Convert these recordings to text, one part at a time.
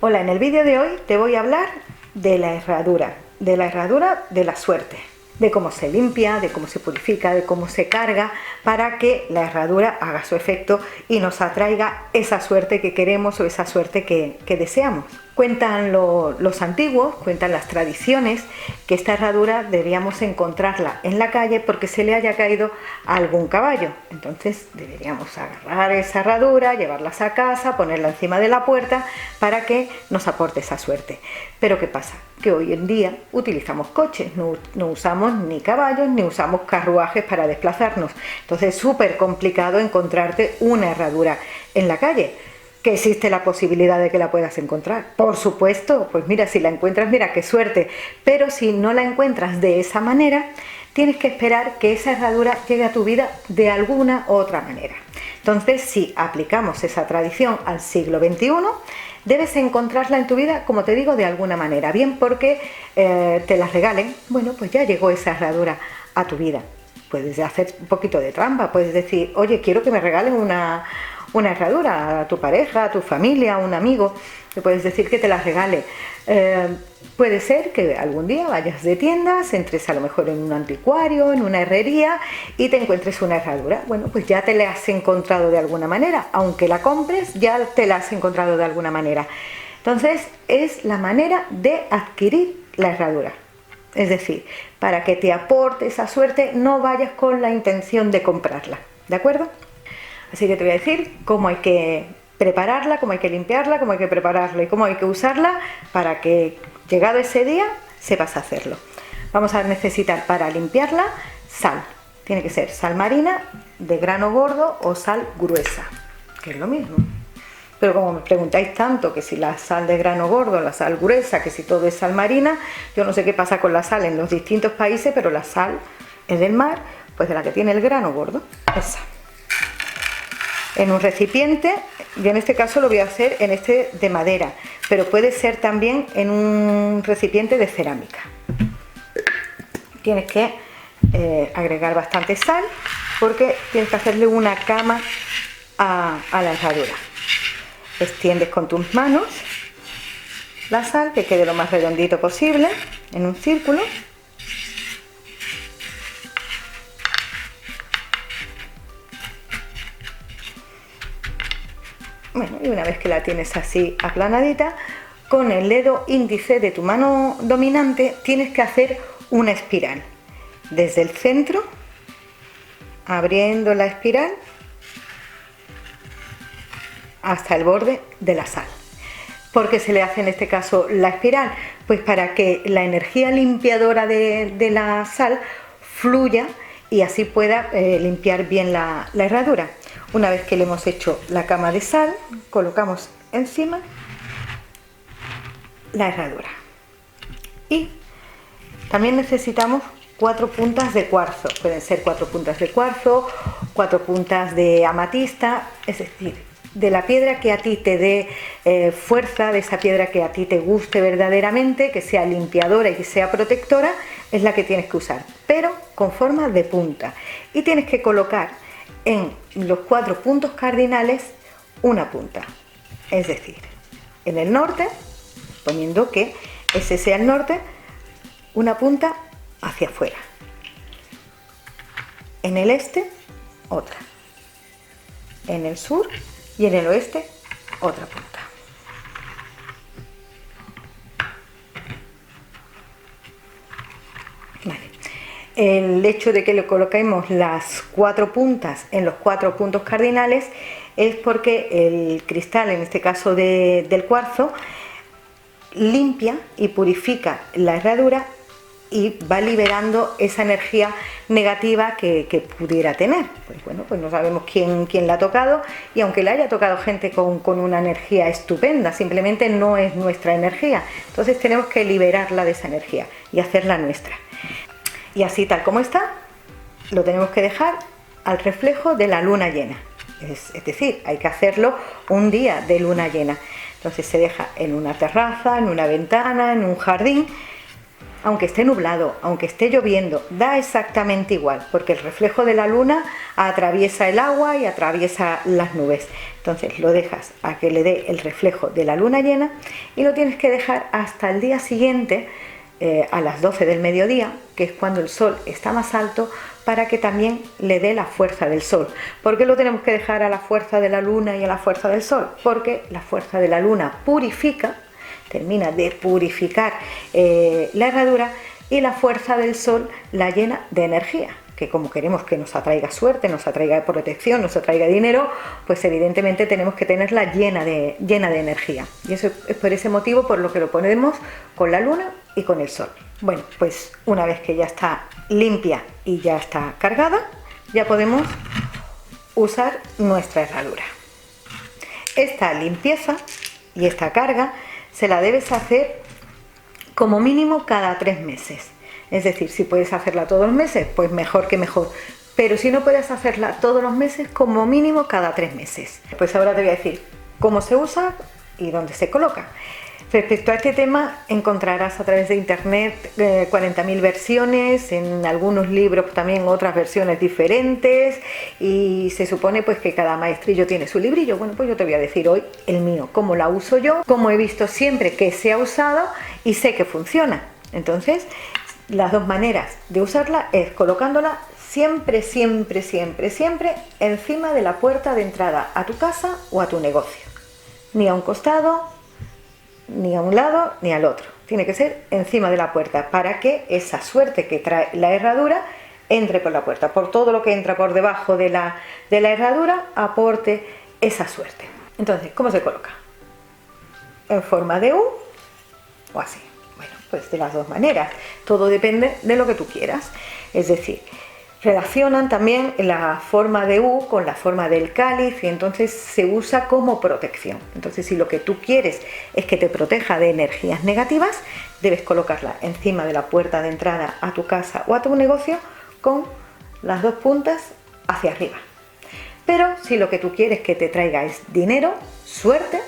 Hola, en el vídeo de hoy te voy a hablar de la herradura de la suerte, de cómo se limpia, de cómo se purifica, de cómo se carga para que la herradura haga su efecto y nos atraiga esa suerte que queremos o esa suerte que deseamos. Cuentan los antiguos, cuentan las tradiciones, que esta herradura deberíamos encontrarla en la calle porque se le haya caído a algún caballo. Entonces deberíamos agarrar esa herradura, llevarla a casa, ponerla encima de la puerta para que nos aporte esa suerte. Pero ¿qué pasa? Que hoy en día utilizamos coches, no usamos ni caballos ni usamos carruajes para desplazarnos. Entonces es súper complicado encontrarte una herradura en la calle. Que existe la posibilidad de que la puedas encontrar. Por supuesto, pues mira, si la encuentras, mira qué suerte. Pero si no la encuentras de esa manera, tienes que esperar que esa herradura llegue a tu vida de alguna u otra manera. Entonces, si aplicamos esa tradición al siglo XXI, debes encontrarla en tu vida, como te digo, de alguna manera. Bien porque te la regalen, bueno, pues ya llegó esa herradura a tu vida. Puedes hacer un poquito de trampa, puedes decir, oye, quiero que me regalen una herradura a tu pareja, a tu familia, a un amigo, le puedes decir que te la regale. Puede ser que algún día vayas de tiendas, entres a lo mejor en un anticuario, en una herrería y te encuentres una herradura. Bueno, pues ya te la has encontrado de alguna manera, aunque la compres, ya te la has encontrado de alguna manera. Entonces, es la manera de adquirir la herradura. Es decir, para que te aporte esa suerte, no vayas con la intención de comprarla, ¿de acuerdo? Así que te voy a decir cómo hay que prepararla, cómo hay que limpiarla, cómo hay que prepararla y cómo hay que usarla para que, llegado ese día, sepas hacerlo. Vamos a necesitar para limpiarla sal. Tiene que ser sal marina de grano gordo o sal gruesa, que es lo mismo. Pero como me preguntáis tanto que si la sal de grano gordo, la sal gruesa, que si todo es sal marina, yo no sé qué pasa con la sal en los distintos países, pero la sal es del mar, pues de la que tiene el grano gordo, esa. En un recipiente, yo en este caso lo voy a hacer en este de madera, pero puede ser también en un recipiente de cerámica. Tienes que agregar bastante sal porque tienes que hacerle una cama a la herradura. Extiendes con tus manos la sal, que quede lo más redondito posible, en un círculo. Bueno, y una vez que la tienes así aplanadita, con el dedo índice de tu mano dominante tienes que hacer una espiral. Desde el centro, abriendo la espiral hasta el borde de la sal. ¿Por qué se le hace en este caso la espiral? Pues para que la energía limpiadora de la sal fluya y así pueda limpiar bien la herradura. Una vez que le hemos hecho la cama de sal, colocamos encima la herradura. Y también necesitamos 4 puntas de cuarzo. Pueden ser 4 puntas de cuarzo, 4 puntas de amatista, es decir, de la piedra que a ti te dé fuerza, de esa piedra que a ti te guste verdaderamente, que sea limpiadora y que sea protectora, es la que tienes que usar, pero con forma de punta. Y tienes que colocar en los 4 puntos cardinales una punta, es decir, en el norte, poniendo que ese sea el norte, una punta hacia afuera, en el este otra, en el sur y en el oeste otra punta. Vale. El hecho de que le coloquemos las 4 puntas en los 4 puntos cardinales es porque el cristal, en este caso del cuarzo, limpia y purifica la herradura y va liberando esa energía negativa que pudiera tener. Pues bueno, pues no sabemos quién la ha tocado, y aunque la haya tocado gente con una energía estupenda, simplemente no es nuestra energía. Entonces tenemos que liberarla de esa energía y hacerla nuestra. Y así tal como está, lo tenemos que dejar al reflejo de la luna llena. Es decir, hay que hacerlo un día de luna llena. Entonces se deja en una terraza, en una ventana, en un jardín, aunque esté nublado, aunque esté lloviendo, da exactamente igual, porque el reflejo de la luna atraviesa el agua y atraviesa las nubes. Entonces lo dejas a que le dé el reflejo de la luna llena y lo tienes que dejar hasta el día siguiente, a las 12 del mediodía, que es cuando el sol está más alto, para que también le dé la fuerza del sol. ¿Por qué lo tenemos que dejar a la fuerza de la luna y a la fuerza del sol? Porque la fuerza de la luna purifica, termina de purificar la herradura, y la fuerza del sol la llena de energía, que como queremos que nos atraiga suerte, nos atraiga protección, nos atraiga dinero, pues evidentemente tenemos que tenerla llena de energía. Y eso es por ese motivo por lo que lo ponemos con la luna y con el sol. Bueno, pues una vez que ya está limpia y ya está cargada, ya podemos usar nuestra herradura. Esta limpieza y esta carga se la debes hacer como mínimo cada 3 meses. Es decir, si puedes hacerla todos los meses, pues mejor que mejor. Pero si no puedes hacerla todos los meses, como mínimo cada 3 meses. Pues ahora te voy a decir cómo se usa y dónde se coloca. Respecto a este tema, encontrarás a través de internet 40.000 versiones, en algunos libros también otras versiones diferentes, y se supone pues que cada maestrillo tiene su librillo. Bueno, pues yo te voy a decir hoy el mío, cómo la uso yo, cómo he visto siempre que se ha usado y sé que funciona. Entonces, las dos maneras de usarla es colocándola siempre, siempre, siempre, siempre encima de la puerta de entrada a tu casa o a tu negocio. Ni a un costado, ni a un lado, ni al otro. Tiene que ser encima de la puerta para que esa suerte que trae la herradura entre por la puerta. Por todo lo que entra por debajo de la herradura, aporte esa suerte. Entonces, ¿cómo se coloca? ¿En forma de U o así? Bueno, pues de las dos maneras. Todo depende de lo que tú quieras. Es decir, relacionan también la forma de U con la forma del cáliz y entonces se usa como protección. Entonces, si lo que tú quieres es que te proteja de energías negativas, debes colocarla encima de la puerta de entrada a tu casa o a tu negocio con las dos puntas hacia arriba. Pero si lo que tú quieres que te traiga es dinero, suerte,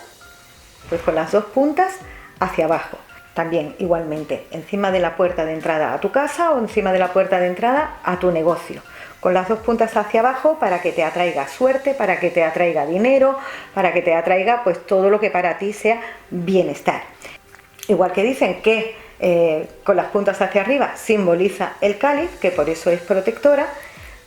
pues con las dos puntas hacia abajo. También igualmente encima de la puerta de entrada a tu casa o encima de la puerta de entrada a tu negocio, con las dos puntas hacia abajo para que te atraiga suerte, para que te atraiga dinero, para que te atraiga pues todo lo que para ti sea bienestar. Igual que dicen que con las puntas hacia arriba simboliza el cáliz, que por eso es protectora,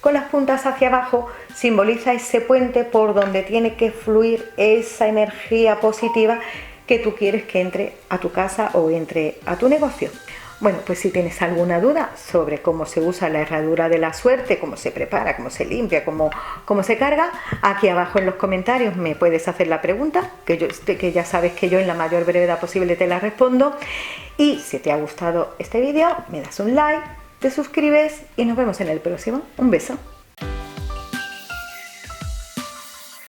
con las puntas hacia abajo simboliza ese puente por donde tiene que fluir esa energía positiva que tú quieres que entre a tu casa o entre a tu negocio. Bueno, pues si tienes alguna duda sobre cómo se usa la herradura de la suerte, cómo se prepara, cómo se limpia, cómo se carga, aquí abajo en los comentarios me puedes hacer la pregunta, que ya sabes que yo en la mayor brevedad posible te la respondo. Y si te ha gustado este vídeo, me das un like, te suscribes y nos vemos en el próximo. Un beso.